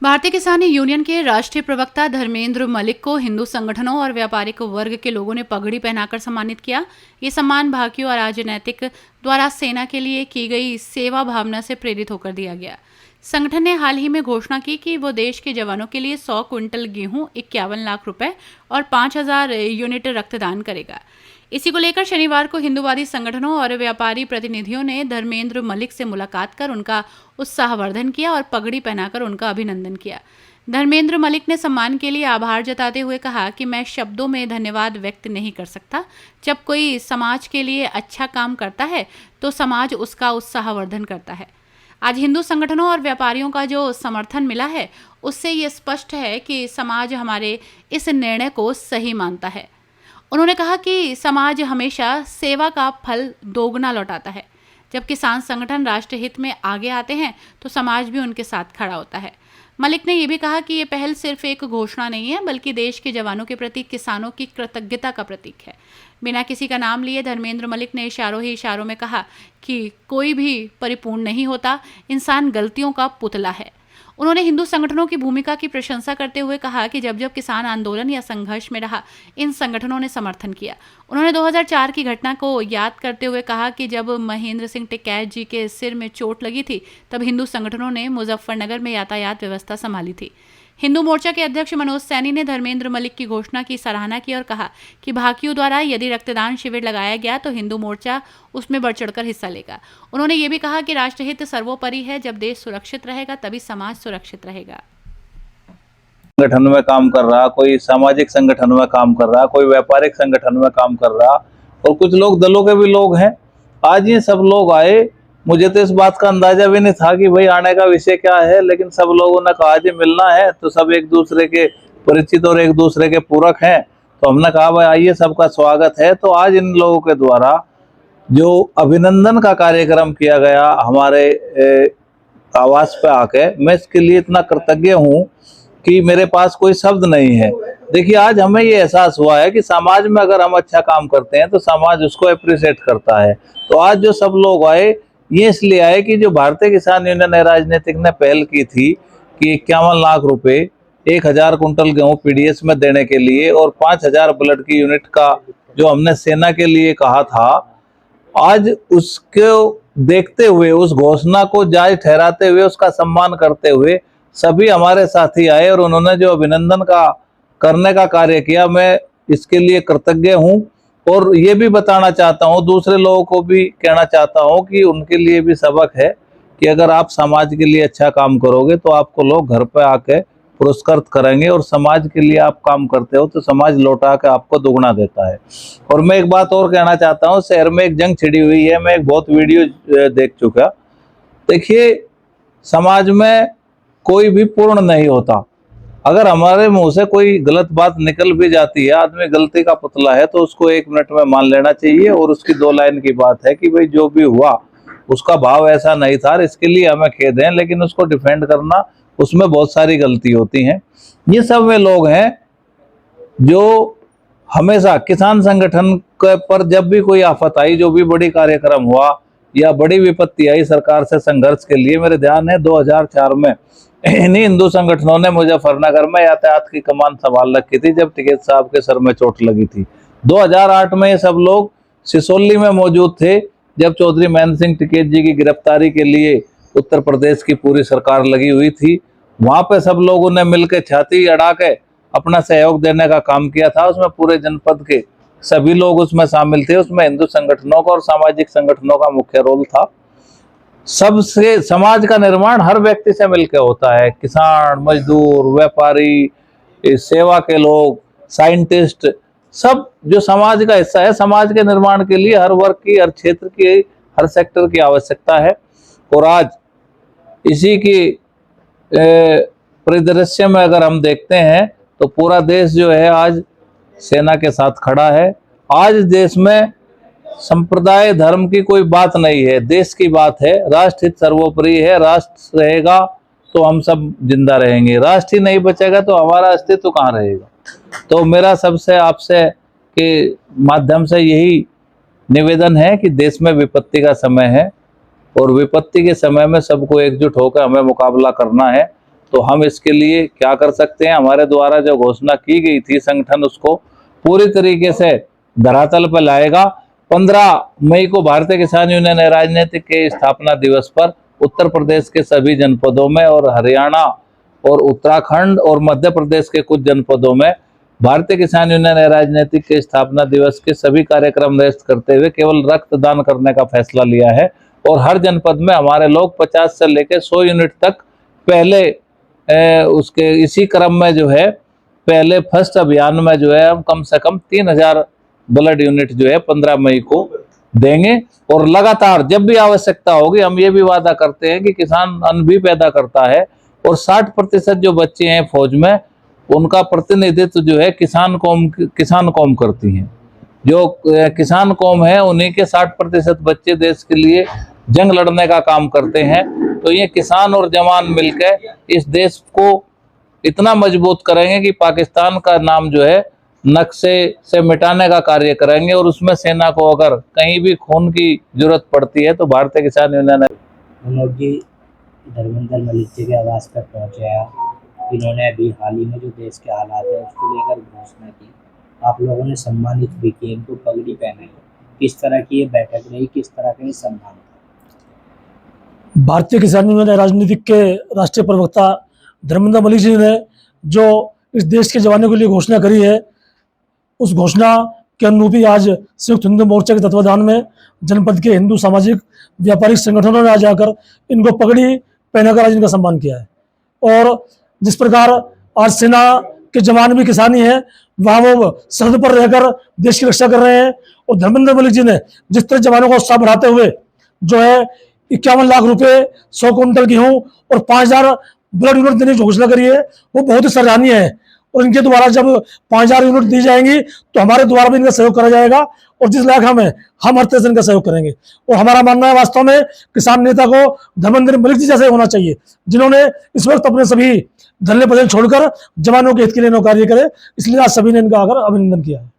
भारतीय किसान यूनियन के राष्ट्रीय प्रवक्ता धर्मेंद्र मलिक को हिंदू संगठनों और व्यापारिक वर्ग के लोगों ने पगड़ी पहनाकर सम्मानित किया। ये सम्मान भाकियू और राजनैतिक द्वारा सेना के लिए की गई सेवा भावना से प्रेरित होकर दिया गया। संगठन ने हाल ही में घोषणा की कि वो देश के जवानों के लिए 100 क्विंटल गेहूं, 51 लाख रुपए और 5,000 यूनिट रक्तदान करेगा। इसी को लेकर शनिवार को हिंदूवादी संगठनों और व्यापारी प्रतिनिधियों ने धर्मेंद्र मलिक से मुलाकात कर उनका उत्साहवर्धन किया और पगड़ी पहनाकर उनका अभिनंदन किया। धर्मेंद्र मलिक ने सम्मान के लिए आभार जताते हुए कहा कि मैं शब्दों में धन्यवाद व्यक्त नहीं कर सकता। जब कोई समाज के लिए अच्छा काम करता है तो समाज उसका उत्साहवर्धन करता है। आज हिंदू संगठनों और व्यापारियों का जो समर्थन मिला है उससे ये स्पष्ट है कि समाज हमारे इस निर्णय को सही मानता है। उन्होंने कहा कि समाज हमेशा सेवा का फल दोगुना लौटाता है। जब किसान संगठन राष्ट्र हित में आगे आते हैं तो समाज भी उनके साथ खड़ा होता है। मलिक ने यह भी कहा कि ये पहल सिर्फ एक घोषणा नहीं है बल्कि देश के जवानों के प्रति किसानों की कृतज्ञता का प्रतीक है। बिना किसी का नाम लिए धर्मेंद्र मलिक ने इशारों ही इशारों में कहा कि कोई भी परिपूर्ण नहीं होता, इंसान गलतियों का पुतला है। उन्होंने हिंदू संगठनों की भूमिका की प्रशंसा करते हुए कहा कि जब जब किसान आंदोलन या संघर्ष में रहा, इन संगठनों ने समर्थन किया। उन्होंने 2004 की घटना को याद करते हुए कहा कि जब महेंद्र सिंह टिकैत जी के सिर में चोट लगी थी तब हिंदू संगठनों ने मुजफ्फरनगर में यातायात व्यवस्था संभाली थी। हिंदू मोर्चा के अध्यक्ष मनोज सैनी ने धर्मेंद्र मलिक की घोषणा की सराहना की और कहा कि भाकियू द्वारा यदि रक्तदान शिविर लगाया गया तो हिंदू मोर्चा उसमें बढ़ चढ़कर हिस्सा लेगा। उन्होंने ये भी कहा कि राष्ट्रहित सर्वोपरि है। जब देश सुरक्षित रहेगा तभी समाज सुरक्षित रहेगा। संगठन में काम कर रहा, कोई सामाजिक संगठन में काम कर रहा, कोई व्यापारिक संगठन में काम कर रहा और कुछ लोग दलों के भी लोग हैं। आज ये सब लोग आए, मुझे तो इस बात का अंदाजा भी नहीं था कि भाई आने का विषय क्या है, लेकिन सब लोगों ने कहा जी मिलना है, तो सब एक दूसरे के परिचित और एक दूसरे के पूरक हैं, तो हमने कहा भाई आइए, सबका स्वागत है। तो आज इन लोगों के द्वारा जो अभिनंदन का कार्यक्रम किया गया हमारे आवास पे आके, मैं इसके लिए इतना कृतज्ञ हूँ कि मेरे पास कोई शब्द नहीं है। देखिए, आज हमें ये एहसास हुआ है कि समाज में अगर हम अच्छा काम करते हैं तो समाज उसको अप्रिशिएट करता है। तो आज जो सब लोग आए, ये इसलिए आए कि जो भारतीय किसान यूनियन राजनीतिक ने पहल की थी कि 51 लाख रुपए 1,000 कुंटल गेहूं पीडीएस में देने के लिए और 5,000 ब्लड की यूनिट का जो हमने सेना के लिए कहा था, आज उसको देखते हुए, उस घोषणा को जायज ठहराते हुए, उसका सम्मान करते हुए सभी हमारे साथी आए और उन्होंने जो अभिनंदन का करने का कार्य किया, मैं इसके लिए कृतज्ञ हूँ। और ये भी बताना चाहता हूँ, दूसरे लोगों को भी कहना चाहता हूँ कि उनके लिए भी सबक है कि अगर आप समाज के लिए अच्छा काम करोगे तो आपको लोग घर पे आके पुरस्कृत करेंगे, और समाज के लिए आप काम करते हो तो समाज लौटा के आपको दुगना देता है। और मैं एक बात और कहना चाहता हूँ, शहर में एक जंग छिड़ी हुई है, मैं एक बहुत वीडियो देख चुका। देखिए, समाज में कोई भी पूर्ण नहीं होता। अगर हमारे मुंह से कोई गलत बात निकल भी जाती है, आदमी गलती का पुतला है, तो उसको 1 मिनट में मान लेना चाहिए। और उसकी 2 लाइन की बात है कि भाई जो भी हुआ उसका भाव ऐसा नहीं था, इसके लिए हमें खेद है, लेकिन उसको डिफेंड करना, उसमें बहुत सारी गलती होती हैं। ये सब वे लोग हैं जो हमेशा किसान संगठन पर जब भी कोई आफत आई, जो भी बड़ी कार्यक्रम हुआ या बड़ी विपत्ति आई सरकार से संघर्ष के लिए, मेरे ध्यान है 2004 में इन्हीं हिंदू संगठनों ने मुजफ्फरनगर में यातायात की कमान संभाल रखी थी जब टिकैत साहब के सर में चोट लगी थी। 2008 में ये सब लोग सिसोली में मौजूद थे जब चौधरी महेंद्र सिंह टिकैत जी की गिरफ्तारी के लिए उत्तर प्रदेश की पूरी सरकार लगी हुई थी। वहां पे सब लोगों ने मिलकर छाती अड़ा के अपना सहयोग देने का काम किया था। उसमें पूरे जनपद के सभी लोग उसमें शामिल थे। उसमें हिंदू संगठनों का और सामाजिक संगठनों का मुख्य रोल था। सबसे समाज का निर्माण हर व्यक्ति से मिलकर होता है। किसान, मजदूर, व्यापारी, सेवा के लोग, साइंटिस्ट, सब जो समाज का हिस्सा है, समाज के निर्माण के लिए हर वर्ग की, हर क्षेत्र की, हर सेक्टर की आवश्यकता है। और आज इसी की परिदृश्य में अगर हम देखते हैं तो पूरा देश जो है आज सेना के साथ खड़ा है। आज देश में संप्रदाय, धर्म की कोई बात नहीं है, देश की बात है। राष्ट्र हित सर्वोपरि है। राष्ट्र रहेगा तो हम सब जिंदा रहेंगे, राष्ट्र ही नहीं बचेगा तो हमारा अस्तित्व कहाँ रहेगा। तो मेरा सबसे आपसे के माध्यम से यही निवेदन है कि देश में विपत्ति का समय है और विपत्ति के समय में सबको एकजुट होकर हमें मुकाबला करना है। तो हम इसके लिए क्या कर सकते हैं? हमारे द्वारा जो घोषणा की गई थी, संगठन उसको पूरी तरीके से धरातल पर लाएगा। 15 मई को भारतीय किसान यूनियन राजनीतिक के स्थापना दिवस पर उत्तर प्रदेश के सभी जनपदों में और हरियाणा और उत्तराखंड और मध्य प्रदेश के कुछ जनपदों में भारतीय किसान यूनियन राजनीतिक के स्थापना दिवस के सभी कार्यक्रम निरस्त करते हुए केवल रक्तदान करने का फैसला लिया है। और हर जनपद में हमारे लोग 50 से लेकर 100 यूनिट तक पहले उसके इसी क्रम में जो है पहले फर्स्ट अभियान में जो है हम कम से कम 3000 ब्लड यूनिट जो है 15 मई को देंगे। और लगातार जब भी आवश्यकता होगी हम ये भी वादा करते हैं कि किसान अन्न भी पैदा करता है और 60% जो बच्चे हैं फौज में उनका प्रतिनिधित्व जो है किसान कौम करती हैं। जो किसान कौम है उन्हीं के 60% बच्चे देश के लिए जंग लड़ने का काम करते हैं। तो ये किसान और जवान मिलकर इस देश को इतना मजबूत करेंगे कि पाकिस्तान का नाम जो है नक्शे से मिटाने का कार्य करेंगे। और उसमें सेना को अगर कहीं भी खून की जरूरत पड़ती है तो भारतीय किसान यूनियन मनोज जी धर्मेंद्र मलिक जी के आवास पर पहुंचे हैं। इन्होंने अभी हाल ही में जो देश के हालात है उसको लेकर घोषणा की, आप लोगों ने सम्मानित भी किए, इनको पगड़ी पहनाई। किस तरह की ये बैठक रही, किस तरह का ये सम्मान? भारतीय किसान यूनियन राजनीतिक के राष्ट्रीय प्रवक्ता धर्मेंद्र मलिक जी ने जो इस देश के जवानों के लिए घोषणा करी है, उस घोषणा के अनुरूप ही आज संयुक्त हिंदू मोर्चा के तत्वाधान में जनपद के हिंदू सामाजिक व्यापारिक संगठनों ने आज आकर इनको पगड़ी पहनाकर आज इनका सम्मान किया है। और जिस प्रकार आज सेना के जवान भी किसानी है, वहाँ वो सरहद पर रहकर देश की रक्षा कर रहे हैं। और धर्मेंद्र मलिक जी ने जिस तरह जवानों का उत्साह बढ़ाते हुए जो है 51 लाख रुपए, 100 कुंटल गेहूं और 5000 ब्लड यूनिट देने की घोषणा करी है, वो बहुत ही सराहनीय है। और इनके द्वारा जब 5000 यूनिट दी जाएंगी तो हमारे द्वारा भी इनका सहयोग करा जाएगा। और जिस लायक हम हैं, हम हर तरह से इनका सहयोग करेंगे। और हमारा मानना है वास्तव में किसान नेता को धर्मेंद्र मलिक जी जैसे होना चाहिए, जिन्होंने इस वक्त अपने सभी धरने पदन छोड़कर जवानों के हित के लिए कार्य करे। इसलिए आज सभी ने इनका आकर अभिनंदन किया है।